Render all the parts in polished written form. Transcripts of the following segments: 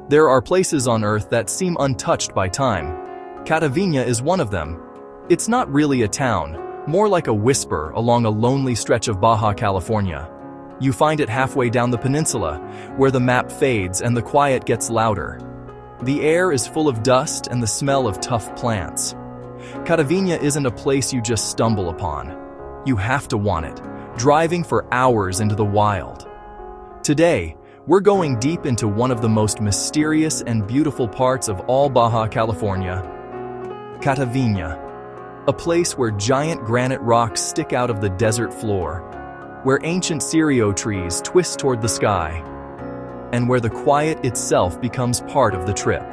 There are places on Earth that seem untouched by time. CATAVINA is one of them. It's not really a town, more like a whisper along a lonely stretch of Baja, California. You find it halfway down the peninsula, where the map fades and the quiet gets louder. The air is full of dust and the smell of tough plants. CATAVINA isn't a place you just stumble upon. You have to want it, driving for hours into the wild. Today, we're going deep into one of the most mysterious and beautiful parts of all Baja, California, CATAVINA, a place where giant granite rocks stick out of the desert floor, where ancient cerio trees twist toward the sky, and where the quiet itself becomes part of the trip.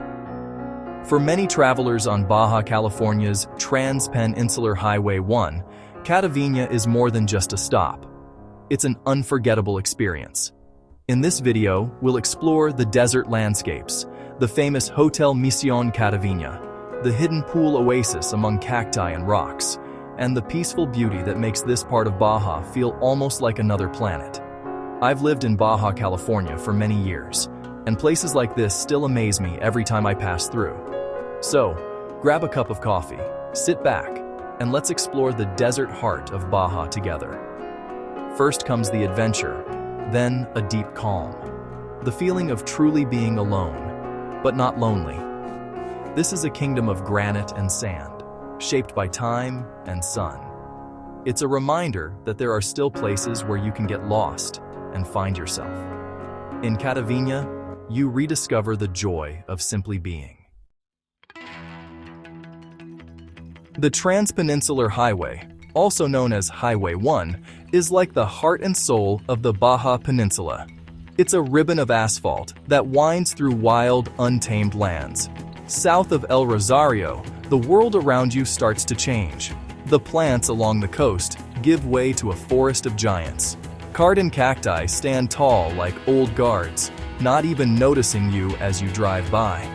For many travelers on Baja California's Trans-Peninsular Highway 1, CATAVINA is more than just a stop. It's an unforgettable experience. In this video, we'll explore the desert landscapes, the famous Hotel Mission CATAVINA, the hidden pool oasis among cacti and rocks, and the peaceful beauty that makes this part of Baja feel almost like another planet. I've lived in Baja, California for many years, and places like this still amaze me every time I pass through. So, grab a cup of coffee, sit back, and let's explore the desert heart of Baja together. First comes the adventure, then a deep calm. The feeling of truly being alone, but not lonely. This is a kingdom of granite and sand, shaped by time and sun. It's a reminder that there are still places where you can get lost and find yourself. In CATAVINA, you rediscover the joy of simply being. The Trans-Peninsular Highway, also known as Highway 1, is like the heart and soul of the Baja Peninsula. It's a ribbon of asphalt that winds through wild, untamed lands. South of El Rosario, the world around you starts to change. The plants along the coast give way to a forest of giants. Cardan cacti stand tall like old guards, not even noticing you as you drive by.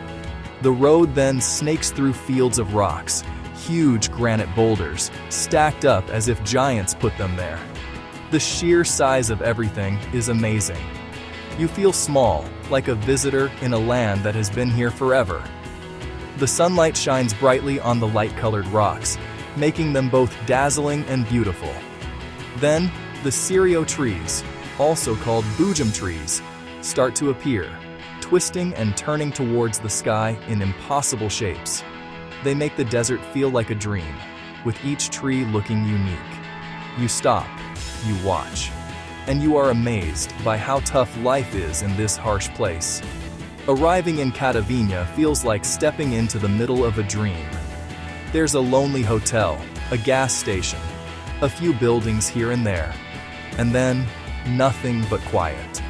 The road then snakes through fields of rocks, huge granite boulders, stacked up as if giants put them there. The sheer size of everything is amazing. You feel small, like a visitor in a land that has been here forever. The sunlight shines brightly on the light-colored rocks, making them both dazzling and beautiful. Then, the cerio trees, also called boojum trees, start to appear, twisting and turning towards the sky in impossible shapes. They make the desert feel like a dream, with each tree looking unique. You stop, you watch, and you are amazed by how tough life is in this harsh place. Arriving in CATAVINA feels like stepping into the middle of a dream. There's a lonely hotel, a gas station, a few buildings here and there, and then nothing but quiet.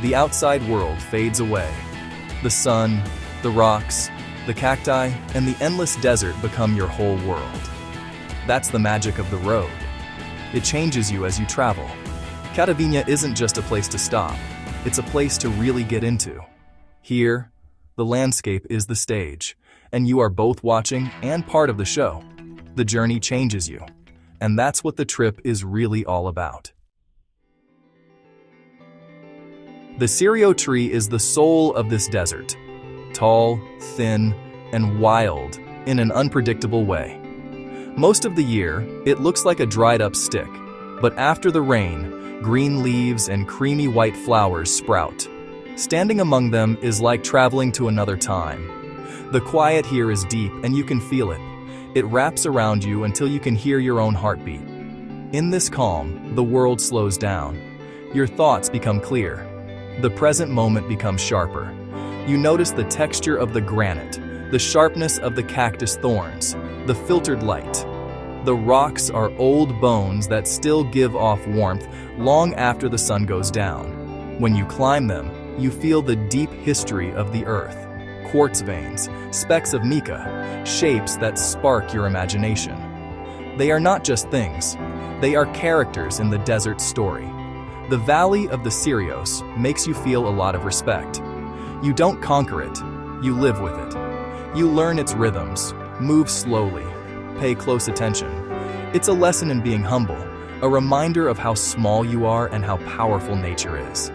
The outside world fades away. The sun, the rocks, the cacti, and the endless desert become your whole world. That's the magic of the road. It changes you as you travel. CATAVINA isn't just a place to stop, it's a place to really get into. Here, the landscape is the stage, and you are both watching and part of the show. The journey changes you, and that's what the trip is really all about. The cerio tree is the soul of this desert. Tall, thin, and wild in an unpredictable way. Most of the year, it looks like a dried-up stick, but after the rain, green leaves and creamy white flowers sprout. Standing among them is like traveling to another time. The quiet here is deep and you can feel it. It wraps around you until you can hear your own heartbeat. In this calm, the world slows down. Your thoughts become clear. The present moment becomes sharper. You notice the texture of the granite, the sharpness of the cactus thorns, the filtered light. The rocks are old bones that still give off warmth long after the sun goes down. When you climb them, you feel the deep history of the earth. Quartz veins, specks of mica, shapes that spark your imagination. They are not just things, they are characters in the desert story. The Valley of the Cerios makes you feel a lot of respect. You don't conquer it, you live with it. You learn its rhythms, move slowly, pay close attention. It's a lesson in being humble, a reminder of how small you are and how powerful nature is.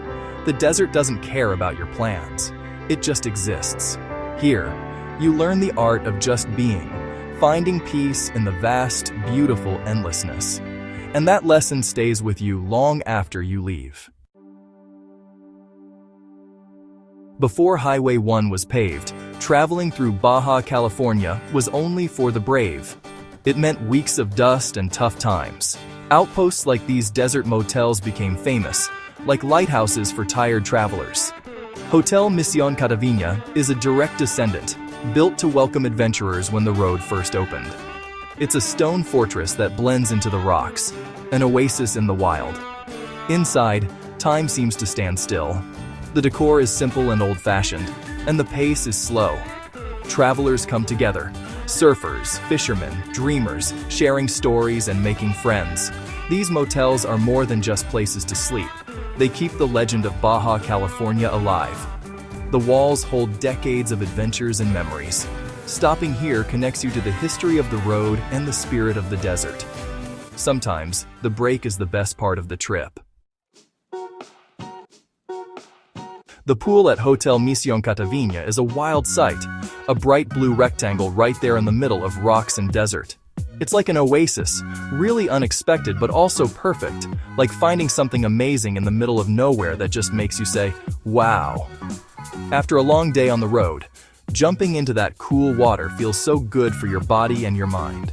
The desert doesn't care about your plans. it just exists. Here, you learn the art of just being, finding peace in the vast, beautiful endlessness. And that lesson stays with you long after you leave. Before Highway 1 was paved, traveling through Baja, California was only for the brave. It meant weeks of dust and tough times. Outposts like these desert motels became famous, like lighthouses for tired travelers. Hotel Misión CATAVIñA is a direct descendant, built to welcome adventurers when the road first opened. It's a stone fortress that blends into the rocks, an oasis in the wild. Inside, time seems to stand still. The decor is simple and old-fashioned, and the pace is slow. Travelers come together, surfers, fishermen, dreamers, sharing stories and making friends. These motels are more than just places to sleep. They keep the legend of Baja, California alive. The walls hold decades of adventures and memories. Stopping here connects you to the history of the road and the spirit of the desert. Sometimes, the break is the best part of the trip. The pool at Hotel Misión CATAVIñA is a wild sight, a bright blue rectangle right there in the middle of rocks and desert. It's like an oasis, really unexpected but also perfect, like finding something amazing in the middle of nowhere that just makes you say, wow. After a long day on the road, jumping into that cool water feels so good for your body and your mind.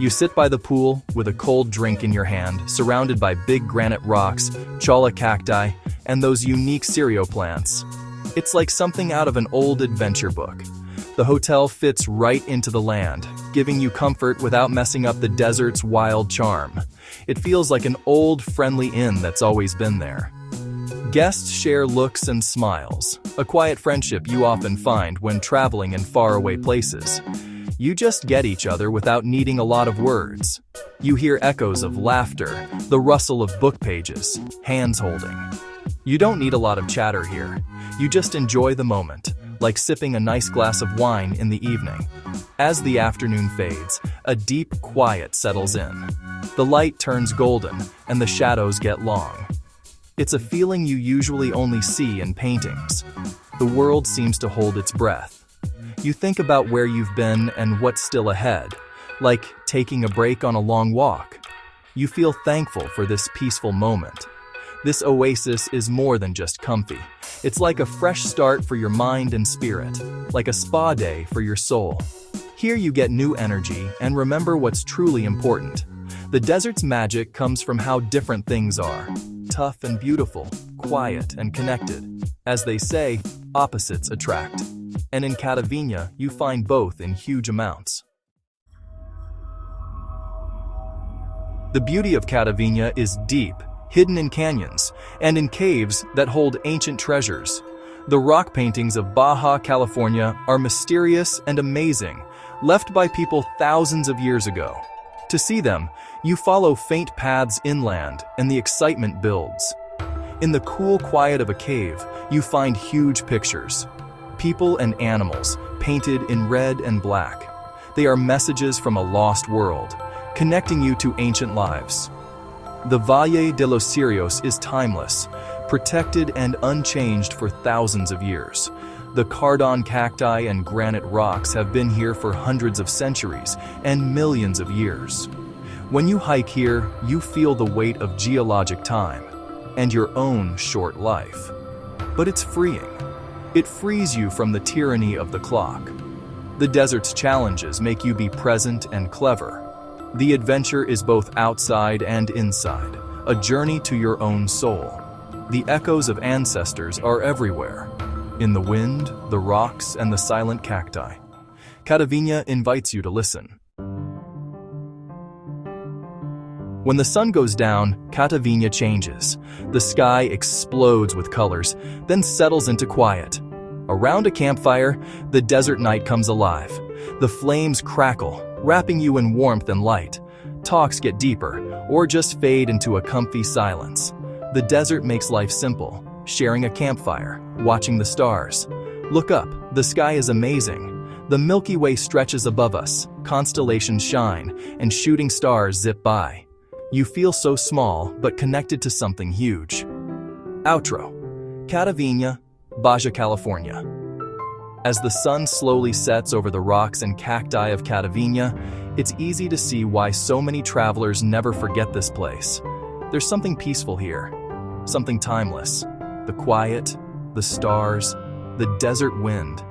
You sit by the pool with a cold drink in your hand, surrounded by big granite rocks, cholla cacti, and those unique cereal plants. It's like something out of an old adventure book. The hotel fits right into the land, giving you comfort without messing up the desert's wild charm. It feels like an old, friendly inn that's always been there. Guests share looks and smiles, a quiet friendship you often find when traveling in faraway places. You just get each other without needing a lot of words. You hear echoes of laughter, the rustle of book pages, hands holding. You don't need a lot of chatter here. You just enjoy the moment, like sipping a nice glass of wine in the evening. As the afternoon fades, a deep quiet settles in. The light turns golden, and the shadows get long. It's a feeling you usually only see in paintings. The world seems to hold its breath. You think about where you've been and what's still ahead, like taking a break on a long walk. You feel thankful for this peaceful moment. This oasis is more than just comfy. It's like a fresh start for your mind and spirit, like a spa day for your soul. Here you get new energy and remember what's truly important. The desert's magic comes from how different things are. Tough and beautiful, quiet and connected. As they say, opposites attract. And in CATAVIñA, you find both in huge amounts. The beauty of CATAVIñA is deep, hidden in canyons, and in caves that hold ancient treasures. The rock paintings of Baja, California are mysterious and amazing, left by people thousands of years ago. To see them, you follow faint paths inland, and the excitement builds. In the cool quiet of a cave, you find huge pictures. People and animals, painted in red and black. They are messages from a lost world, connecting you to ancient lives. The Valle de los Cirios is timeless, protected and unchanged for thousands of years. The cardon cacti and granite rocks have been here for hundreds of centuries and millions of years. When you hike here, you feel the weight of geologic time and your own short life. But it's freeing. It frees you from the tyranny of the clock. The desert's challenges make you be present and clever. The adventure is both outside and inside, a journey to your own soul. The echoes of ancestors are everywhere, in the wind, the rocks, and the silent cacti. CATAVIñA invites you to listen. When the sun goes down, CATAVIñA changes. The sky explodes with colors, then settles into quiet. Around a campfire, the desert night comes alive. The flames crackle, wrapping you in warmth and light. Talks get deeper, or just fade into a comfy silence. The desert makes life simple, sharing a campfire, watching the stars. Look up, the sky is amazing. The Milky Way stretches above us, constellations shine, and shooting stars zip by. You feel so small, but connected to something huge. Outro. CATAVIñA, Baja, California. As the sun slowly sets over the rocks and cacti of Catavina, it's easy to see why so many travelers never forget this place. There's something peaceful here, something timeless. The quiet, the stars, the desert wind,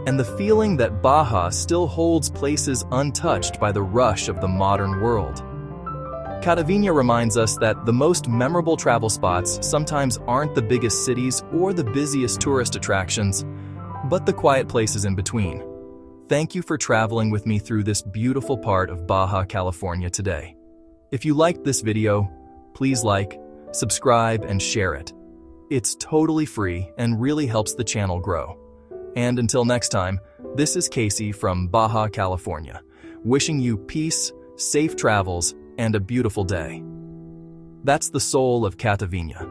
and the feeling that Baja still holds places untouched by the rush of the modern world. Catavina reminds us that the most memorable travel spots sometimes aren't the biggest cities or the busiest tourist attractions, but the quiet places in between. Thank you for traveling with me through this beautiful part of Baja, California today. If you liked this video, please like, subscribe, and share it. It's totally free and really helps the channel grow. And until next time, this is Casey from Baja, California, wishing you peace, safe travels, and a beautiful day. That's the soul of Catavina.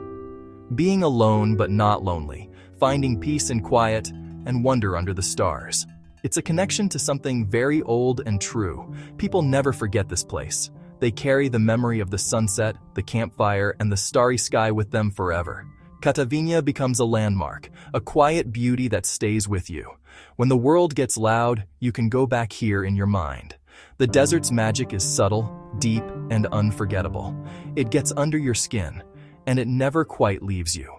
Being alone but not lonely, finding peace and quiet, and wonder under the stars. It's a connection to something very old and true. People never forget this place. They carry the memory of the sunset, the campfire, and the starry sky with them forever. Catavina becomes a landmark, a quiet beauty that stays with you. When the world gets loud, you can go back here in your mind. The desert's magic is subtle, deep, and unforgettable. It gets under your skin, and it never quite leaves you.